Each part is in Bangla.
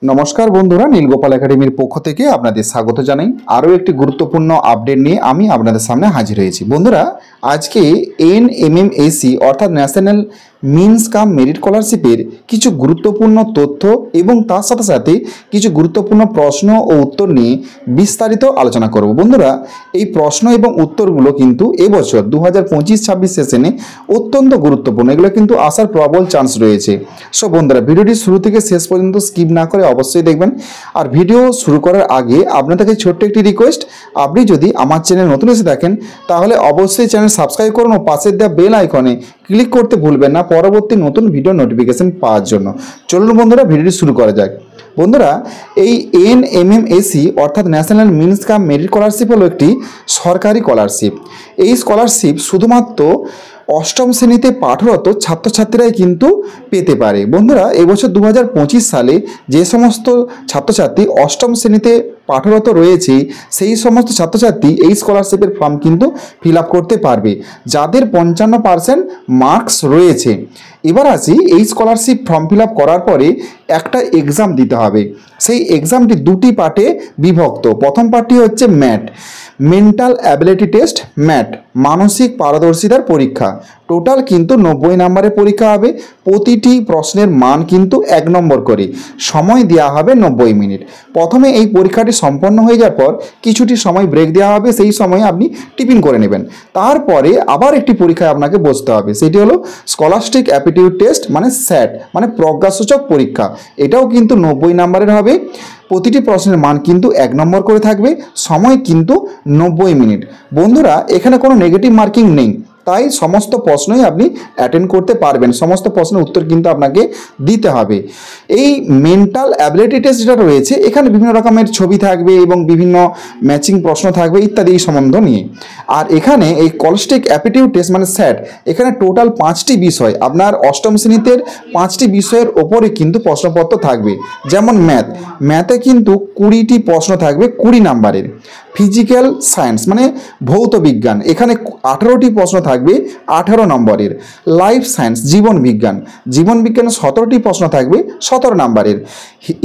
নমস্কার বন্ধুরা, নীলগোপাল একাডেমির পক্ষ থেকে আপনাদের স্বাগত জানাই। আরও একটি গুরুত্বপূর্ণ আপডেট নিয়ে আমি আপনাদের সামনে হাজির হয়েছি। বন্ধুরা, আজকে এনএমএমএসি অর্থাৎ ন্যাশনাল মিনস কাম মেরিট স্কলারশিপের কিছু গুরুত্বপূর্ণ তথ্য এবং তার সাথে সাথে কিছু গুরুত্বপূর্ণ প্রশ্ন ও উত্তর নিয়ে বিস্তারিত আলোচনা করব। বন্ধুরা, এই প্রশ্ন এবং উত্তরগুলো কিন্তু এবছর 2025-26 সেশনে অত্যন্ত গুরুত্বপূর্ণ। এগুলো কিন্তু আসার প্রবল চান্স রয়েছে। সো বন্ধুরা, ভিডিওটি শুরু থেকে শেষ পর্যন্ত স্কিপ না করে অবশ্যই দেখবেন। আর ভিডিও শুরু করার আগে আপনার থেকে ছোট্ট একটি রিকোয়েস্ট, আপনি যদি আমার চ্যানেল নতুন এসে থাকেন তাহলে অবশ্যই চ্যানেল সাবস্ক্রাইব করুন ও পাশের দেওয়া বেল আইকনে ক্লিক করতে ভুলবেন না পরবর্তী নতুন ভিডিও নোটিফিকেশন পাওয়ার জন্য। চলুন বন্ধুরা, ভিডিওটি শুরু করা যাক। বন্ধুরা, এই এনএমএমএসি অর্থাৎ ন্যাশনাল মিনস কাম মেরিট স্কলারশিপ হলো একটি সরকারি স্কলারশিপ। এই স্কলারশিপ শুধুমাত্র অষ্টম শ্রেণীতে পাঠরত ছাত্রছাত্রীরাই কিন্তু পেতে পারে। বন্ধুরা, এবছর 2025 সালে যে সমস্ত ছাত্রছাত্রী অষ্টম শ্রেণীতে পাঠরত রয়েছে সেই সমস্ত ছাত্রছাত্রী এই স্কলারশিপের ফর্ম কিন্তু ফিল আপ করতে পারবে, যাদের 55% মার্কস রয়েছে। এবার আসি, এই স্কলারশিপ ফর্ম ফিল আপ করার পরে একটা এক্সাম দিতে হবে। সেই এক্সামটি দুটি পার্টে বিভক্ত। প্রথম পার্টটি হচ্ছে MAT, mental ability test, MAT মানসিক পারদর্শিতার পরীক্ষা। টোটাল কিন্তু 90 নম্বরের পরীক্ষা হবে। প্রতিটি প্রশ্নের মান কিন্তু 1 নম্বর করে। সময় দেওয়া হবে 90 মিনিট। প্রথমে এই পরীক্ষাটি সম্পন্ন হয়ে যাওয়ার পর কিছুটি সময় ব্রেক দেওয়া হবে, সেই সময়ে আপনি টিফিন করে নেবেন। তারপরে আবার একটি পরীক্ষায় আপনাকে বসতে হবে, সেটি হলো স্কলাস্টিক অ্যাপটিটিউড টেস্ট মানে স্যাট মানে প্রজ্ঞাসূচক পরীক্ষা। এটাও কিন্তু 90 নম্বরের হবে। প্রতিটি প্রশ্নের মান কিন্তু 1 নম্বর করে থাকবে, সময় কিন্তু 90 মিনিট। বন্ধুরা, এখানে কোনো নেগেটিভ মার্কিং নেই, তাই সমস্ত প্রশ্নই আপনি অ্যাটেন্ড করতে পারবেন। সমস্ত প্রশ্নের উত্তর কিন্তু আপনাকে দিতে হবে। এই মেন্টাল অ্যাবিলিটি টেস্ট যেটা রয়েছে, এখানে বিভিন্ন রকমের ছবি থাকবে এবং বিভিন্ন ম্যাচিং প্রশ্ন থাকবে ইত্যাদি এই সম্বন্ধ নিয়ে। আর এখানে এই স্কলাস্টিক অ্যাপটিটিউড টেস্ট মানে স্যাট, এখানে টোটাল 5টি বিষয়, আপনার অষ্টম শ্রেণীতে 5টি বিষয়ের ওপরে কিন্তু প্রশ্নপত্র থাকবে। যেমন ম্যাথে কিন্তু 20টি প্রশ্ন থাকবে 20 নাম্বারের। ফিজিক্যাল সায়েন্স মানে ভৌত বিজ্ঞান, এখানে 18টি প্রশ্ন থাকবে 18 নম্বরের। লাইফ সায়েন্স জীবন বিজ্ঞানে 17টি প্রশ্ন থাকবে 17 নম্বরের।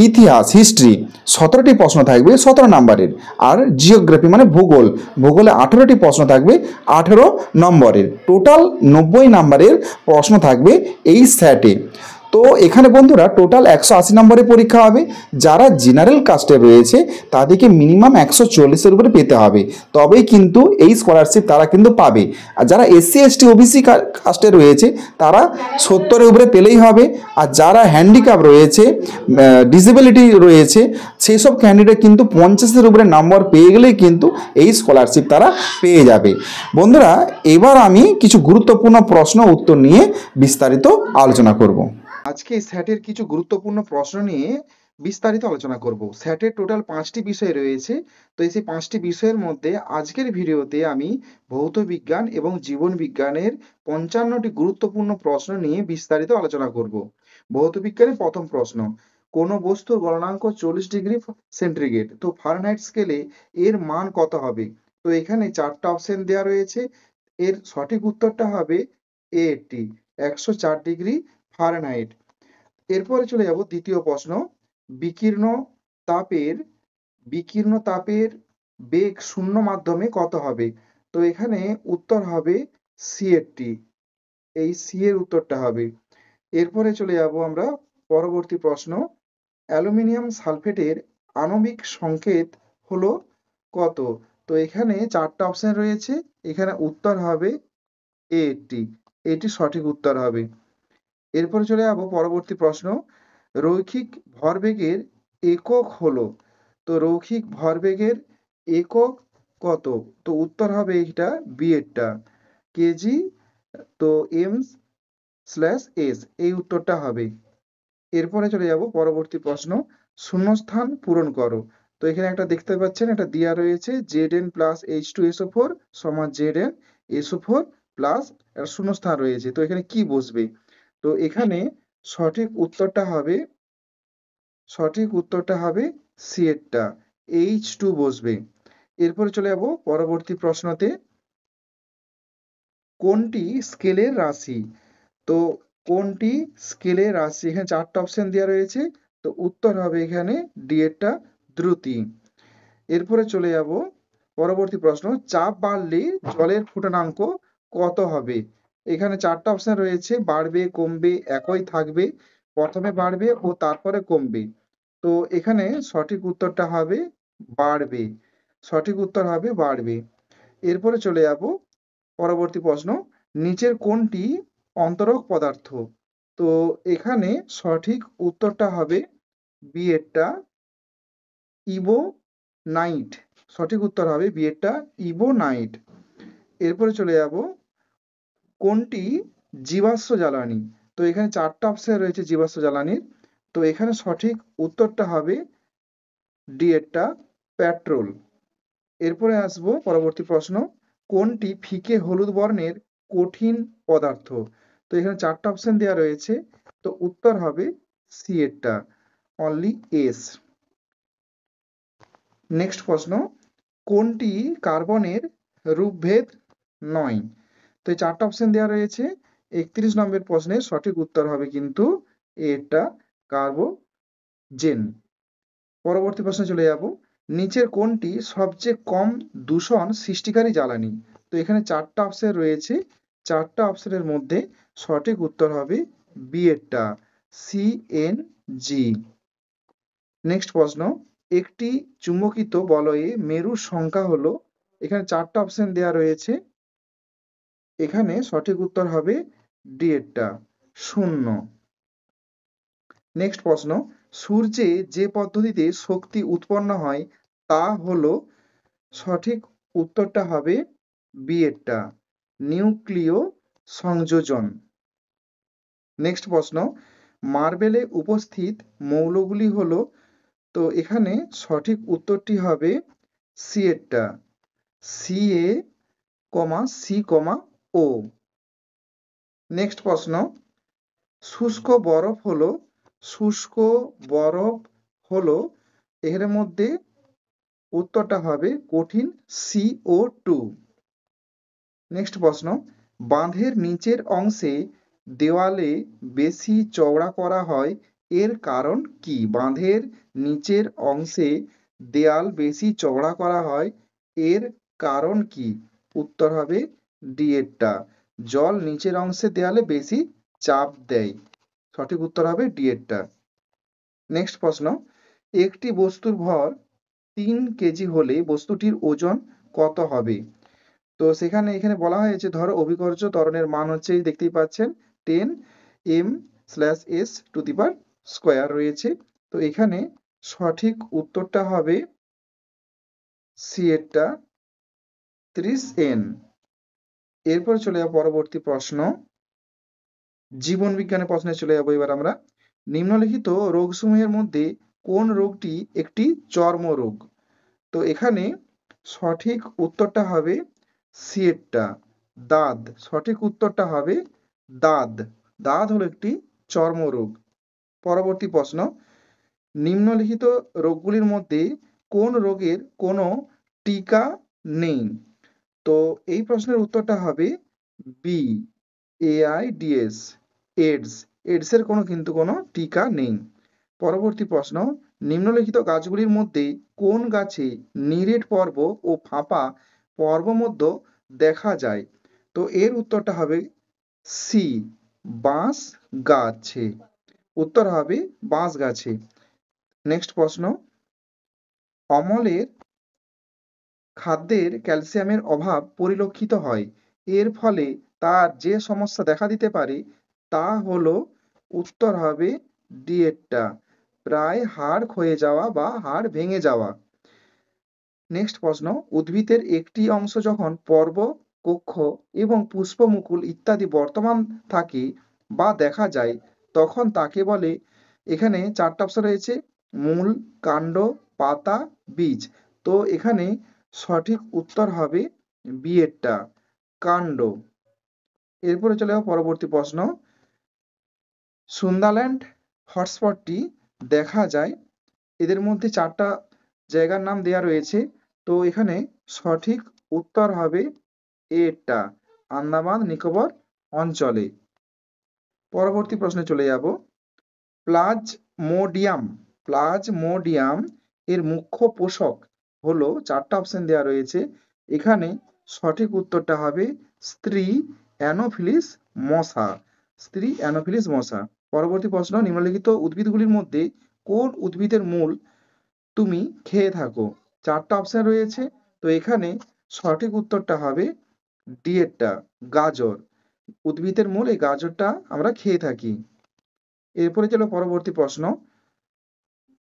ইতিহাস হিস্ট্রি 17টি প্রশ্ন থাকবে 17 নম্বরের। আর জিওগ্রাফি মানে ভূগোলে 18টি প্রশ্ন থাকবে 18 নম্বরের। টোটাল 90 নম্বরের প্রশ্ন থাকবে এই স্যাটে। তো এখানে বন্ধুরা টোটাল 180 নম্বরের পরীক্ষা হবে। যারা জেনারেল কাস্টে রয়েছে তাদেরকে মিনিমাম 140-এর উপরে পেতে হবে, তবেই কিন্তু এই স্কলারশিপ তারা কিন্তু পাবে। আর যারা SC ST OBC কাস্টে রয়েছে তারা 70-এর উপরে পেলেই হবে। আর যারা হ্যান্ডিক্যাপ রয়েছে, ডিসেবিলিটি রয়েছে, সেই সব ক্যান্ডিডেট কিন্তু 50-এর উপরে নাম্বার পেয়ে গেলেই কিন্তু এই স্কলারশিপ তারা পেয়ে যাবে। বন্ধুরা, এবার আমি কিছু গুরুত্বপূর্ণ প্রশ্ন উত্তর নিয়ে বিস্তারিত আলোচনা করব। আজকে স্যাটের কিছু গুরুত্বপূর্ণ প্রশ্ন নিয়ে বিস্তারিত আলোচনা করব। স্যাটের টোটাল 5টি বিষয় রয়েছে। তো এই 5টি বিষয়ের মধ্যে আজকের ভিডিওতে আমি ভৌত বিজ্ঞান এবং জীবন বিজ্ঞানের 55টি গুরুত্বপূর্ণ প্রশ্ন নিয়ে বিস্তারিত আলোচনা করব। ভৌত বিজ্ঞানের প্রথম প্রশ্ন, কোন বস্তুর গলনাঙ্ক 40 ডিগ্রি সেন্টিগ্রেড, তো ফারেনহাইট স্কেলে এর মান কত হবে? তো এখানে 4টা অপশন দেওয়া রয়েছে। এর সঠিক উত্তরটা হবে A80, 104 ডিগ্রি ফারেনহাইট। এরপরে চলে যাব দ্বিতীয় প্রশ্ন, বিকির্ণ তাপের বেগ শূন্য মাধ্যমে কত হবে? তো এখানে উত্তর হবে C80, এই সি এর উত্তরটা হবে। এরপরে চলে যাব আমরা পরবর্তী প্রশ্ন, অ্যালুমিনিয়াম সালফেটের আণবিক সংকেত হলো কত? তো এখানে 4টা অপশন রয়েছে, এখানে উত্তর হবে A80, এটি সঠিক উত্তর হবে। এরপরে চলে যাব পরবর্তী প্রশ্ন, রৈখিক ভরবেগের একক হলো? তো রৈখিক ভরবেগের একক কত? তো উত্তর হবে এটা বি এরটা, কেজি, তো m/s, এই উত্তরটা হবে। এরপরে চলে যাব পরবর্তী প্রশ্ন, শূন্যস্থান পূরণ করো। তো এখানে একটা দেখতে পাচ্ছেন, এটা দেওয়া রয়েছে Zn প্লাস H2SO4 সমান Zn SO4 প্লাস একটা শূন্যস্থান রয়েছে। তো এখানে কি বসবে? তো এখানে সঠিক উত্তরটা হবে সি এরটা, H2 বসবে। এরপরে চলে যাব পরবর্তী প্রশ্নতে, কোনটি স্কেলের রাশি? তো কোনটি স্কেলের রাশি? এখানে 4টা অপশন দেওয়া রয়েছে। তো উত্তর হবে এখানে ডি এরটা দ্রুতি। এরপরে চলে যাব পরবর্তী প্রশ্ন, চাপ বাড়লে জলের ফোটানাঙ্ক কত হবে? এখানে চারটা অপশন রয়েছে, বাড়বে, কমবে, একই থাকবে, প্রথমে বাড়বে ও তারপরে কমবে। তো এখানে সঠিক উত্তরটা হবে বাড়বে। সঠিক উত্তর হবে বাড়বে। এরপরে চলে যাব পরবর্তী প্রশ্ন, নিচের কোনটি অন্তরক পদার্থ? তো এখানে সঠিক উত্তরটা হবে বি এরটা ইবোনাইট। সঠিক উত্তর হবে বি এরটা ইবোনাইট। এরপরে চলে যাব কোনটি জীবাশ্ম জ্বালানি? তো এখানে চারটা অপশন রয়েছে জীবাশ্ম জ্বালানির। তো এখানে সঠিক উত্তরটা হবে ডি এরটা পেট্রোল। এরপরে আসবো পরবর্তী প্রশ্ন, কোনটি ফিকে হলুদ বর্ণের কঠিন পদার্থ? তো এখানে চারটা অপশন দেওয়া রয়েছে। তো উত্তর হবে সি এরটা অনলি এস। নেক্সট প্রশ্ন, কোনটি কার্বনের রূপভেদ নয়? তো এই চারটা অপশন দেওয়া রয়েছে। 31 নম্বর প্রশ্নের সঠিক উত্তর হবে কিন্তু এটা কার্বোজেন। পরবর্তী প্রশ্নে চলে যাব, নিচের কোনটি সবচেয়ে কম দূষণ সৃষ্টিকারী জ্বালানি? তো এখানে চারটা অপশন রয়েছে। চারটা অপশনের মধ্যে সঠিক উত্তর হবে বি এরটা সিএনজি। নেক্সট প্রশ্ন, একটি চুম্বকিত বলয়ে মেরুর সংখ্যা হলো? এখানে চারটা অপশন দেওয়া রয়েছে। এখানে সঠিক উত্তর হবে ডি এরটা 0। নেক্সট প্রশ্ন, সূর্যে যে পদ্ধতিতে শক্তি উৎপন্ন হয় তা হলো? সঠিক উত্তরটা হবে বি এরটা নিউক্লিয় সংযোজন। নেক্সট প্রশ্ন, মার্বেলে উপস্থিত মৌলগুলি হলো? তো এখানে সঠিক উত্তরটি হবে সি এরটা সিএ, সি, ও। নেক্সট প্রশ্ন, শুষ্ক বরফ হলো? শুষ্ক বরফ হলো এর মধ্যে উত্তরটা হবে কঠিন CO2। নেক্সট প্রশ্ন, বাঁধের নিচের অংশে দেওয়ালে বেশি চওড়া করা হয় এর কারণ কি? বাঁধের নিচের অংশে দেয়াল বেশি চওড়া করা হয় এর কারণ কি? উত্তর হবে ডি এরটা জল নিচের অংশে দেয়ালে বেশি চাপ দেয়। সঠিক উত্তর হবে ডি এরটা। নেক্সট প্রশ্ন, একটি বস্তুর ভর 3 কেজি হলে বস্তুটির ওজন কত হবে? তো সেখানে এখানে বলা হয়েছে, ধরো অভিকর্ষ ত্বরণের মান হচ্ছে এই দেখতেই পাচ্ছেন 10 m/s² রয়েছে। তো এখানে সঠিক উত্তরটা হবে সি এরটা 30 n। এরপর চলে যাব পরবর্তী প্রশ্ন, জীবন বিজ্ঞানের প্রশ্নে চলে যাবো এবার আমরা। নিম্নলিখিত রোগসমূহের মধ্যে কোন রোগটি একটি চর্মরোগ? তো এখানে সঠিক উত্তরটা হবে সি এরটা দাঁত। সঠিক উত্তরটা হবে দাঁত। দাঁত হলো একটি চর্মরোগ। পরবর্তী প্রশ্ন, নিম্নলিখিত রোগগুলির মধ্যে কোন রোগের কোনো টিকা নেই? তো এই প্রশ্নের উত্তরটা হবে বি AIDS, এডস। এডসের কোনো টিকা নেই। পরবর্তী প্রশ্ন, নিম্নলিখিত গাছগুলির মধ্যে কোন গাছে নিরেট পর্ব ও ফাঁপা পর্বমধ্য দেখা যায়? তো এর উত্তরটা হবে সি বাঁশ গাছে। উত্তর হবে বাঁশ গাছে। নেক্সট প্রশ্ন, অমলের খাদ্যের ক্যালসিয়ামের অভাব পরিলক্ষিত হয়, এর ফলে তার যে সমস্যা দেখা দিতে পারে তা হলো? উত্তর হবে ডি এরটা প্রায় হাড় ক্ষয়ে যাওয়া বা হাড় ভেঙে যাওয়া। নেক্সট প্রশ্ন, উদ্ভিদের একটি অংশ যখন পর্ব, কক্ষ এবং পুষ্পমুকুল ইত্যাদি বর্তমান থাকে বা দেখা যায় তখন তাকে বলে? এখানে চারটা অপশন রয়েছে, মূল, কাণ্ড, পাতা, বীজ। তো এখানে সঠিক উত্তর হবে বি এরটা কাণ্ড। এরপরে চলে যাবো পরবর্তী প্রশ্ন, সুন্দারল্যান্ড হটস্পটটি দেখা যায়? এদের মধ্যে চারটা জায়গার নাম দেওয়া রয়েছে। তো এখানে সঠিক উত্তর হবে এরটা আন্দামান নিকোবর অঞ্চলে। পরবর্তী প্রশ্নে চলে যাব, প্লাজ প্লাজমোডিয়াম। প্লাজমোডিয়াম এর মুখ্য পোষক হলো, চারটা অপশন দেওয়া রয়েছে এখানে। সঠিক উত্তরটা হবে স্ত্রী অ্যানোফিলিস মশা। স্ত্রী অ্যানোফিলিস মশা। পরবর্তী প্রশ্ন, নিম্নলিখিত উদ্ভিদগুলির মধ্যে কোন উদ্ভিদের মূল তুমি খেয়ে থাকো? চারটা অপশন রয়েছে, তো এখানে সঠিক উত্তরটা হবে ডি এরটা, গাজর। উদ্ভিদের মূল এই গাজরটা আমরা খেয়ে থাকি। এরপরে চলো পরবর্তী প্রশ্ন,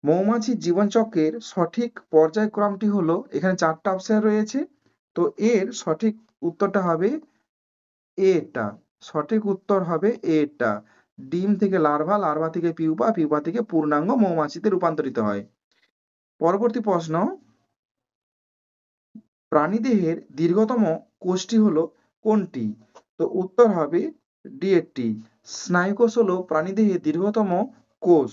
মৌমাছির জীবনচক্রের সঠিক পর্যায়ক্রমটি হলো, এখানে চারটা অপশন রয়েছে, তো এর সঠিক উত্তরটা হবে এটা। সঠিক উত্তর হবে এটা। ডিম থেকে লার্ভা, লার্ভা থেকে পিউপা, পিউপা থেকে পূর্ণাঙ্গ মৌমাছিতে রূপান্তরিত হয়। পরবর্তী প্রশ্ন, প্রাণীদেহের দীর্ঘতম কোষটি হলো কোনটি? তো উত্তর হবে ডি এরটি। স্নায়ুকোষ হলো প্রাণীদেহের দীর্ঘতম কোষ।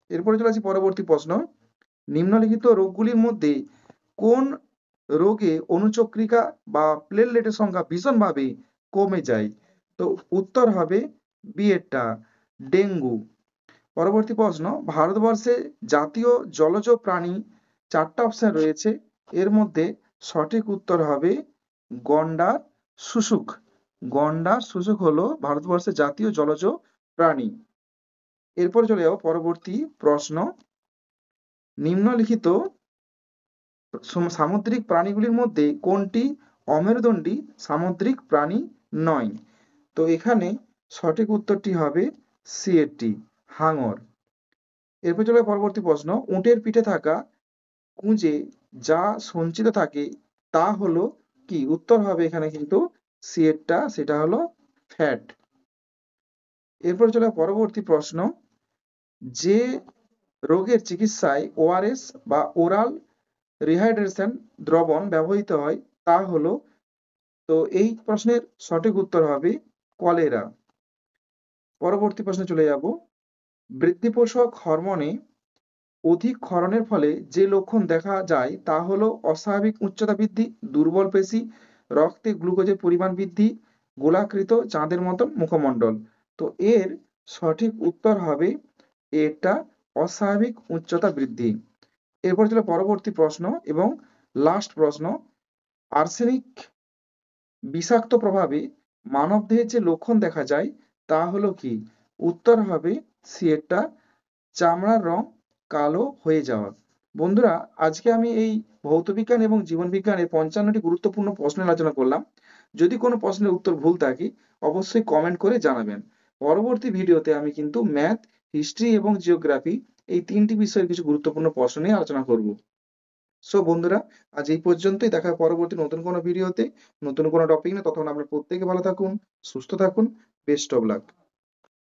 এরপরে চলে আসি পরবর্তী প্রশ্ন, নিম্নলিখিত রোগগুলির মধ্যে কোন রোগে অনুচক্রিকা বা প্লেটলেটের সংখ্যা ভীষণভাবে কমে যায়? তো উত্তর হবে বি এরটা, ডেঙ্গু। পরবর্তী প্রশ্ন, ভারতবর্ষে জাতীয় জলজ প্রাণী চারটা অপশন রয়েছে, এর মধ্যে সঠিক উত্তর হবে গন্ডার শুশুক। গন্ডার শুশুক হলো ভারতবর্ষের জাতীয় জলজ প্রাণী। এরপর চলে যাবো পরবর্তী প্রশ্ন, নিম্নলিখিত সামুদ্রিক প্রাণীগুলির মধ্যে কোনটি অমেরুদণ্ডী সামুদ্রিক প্রাণী নয়? তো এখানে সঠিক উত্তরটি হবে সি এরটি, হাঙর। এরপর চলে পরবর্তী প্রশ্ন, উটের পিঠে থাকা কুঁজে যা সঞ্চিত থাকে তা হলো কি? উত্তর হবে এখানে কিন্তু সি এরটা, সেটা হলো ফ্যাট। এরপর চলে পরবর্তী প্রশ্ন, যে রোগের চিকিৎসায় ওআরএস বা ওরাল রিহাইড্রেশন দ্রবণ ব্যবহৃত হয় তা হলো, তো এই প্রশ্নের সঠিক উত্তর হবে কলেরা। পরবর্তী প্রশ্নে চলে যাব, বৃদ্ধিপোষক হরমোনে অধিক ক্ষরণের ফলে যে লক্ষণ দেখা যায় তা হলো অস্বাভাবিক উচ্চতা বৃদ্ধি, দুর্বল পেশি, রক্তে গ্লুকোজের পরিমাণ বৃদ্ধি, গোলাকৃত চাঁদের মতন মুখমণ্ডল। তো এর সঠিক উত্তর হবে এটা, অস্বাভাবিক উচ্চতা বৃদ্ধি। এরপর ছিল পরবর্তী প্রশ্ন এবং লাস্ট প্রশ্ন, আর্সেনিক বিষাক্ত প্রভাবে মানবদেহে যে লক্ষণ দেখা যায় তা হলো কি? উত্তর হবে সি এরটা, চামড়ার রং কালো হয়ে যাওয়া। বন্ধুরা, আজকে আমি এই ভৌতবিজ্ঞান এবং জীবনবিজ্ঞানের 55টি গুরুত্বপূর্ণ প্রশ্ন আলোচনা করলাম। যদি কোনো প্রশ্নের উত্তর ভুল থাকে অবশ্যই কমেন্ট করে জানাবেন। পরবর্তী ভিডিওতে আমি কিন্তু ম্যাথ, হিস্ট্রি এবং জিওগ্রাফি এই তিনটি বিষয়ের কিছু গুরুত্বপূর্ণ প্রশ্ন নিয়ে আলোচনা করব। সো বন্ধুরা, আজ এই পর্যন্তই। দেখা হবে পরবর্তী নতুন কোনো ভিডিওতে, নতুন কোনো টপিক নিয়ে। ততক্ষণ আপনারা প্রত্যেকে ভালো থাকুন, সুস্থ থাকুন। Best of luck.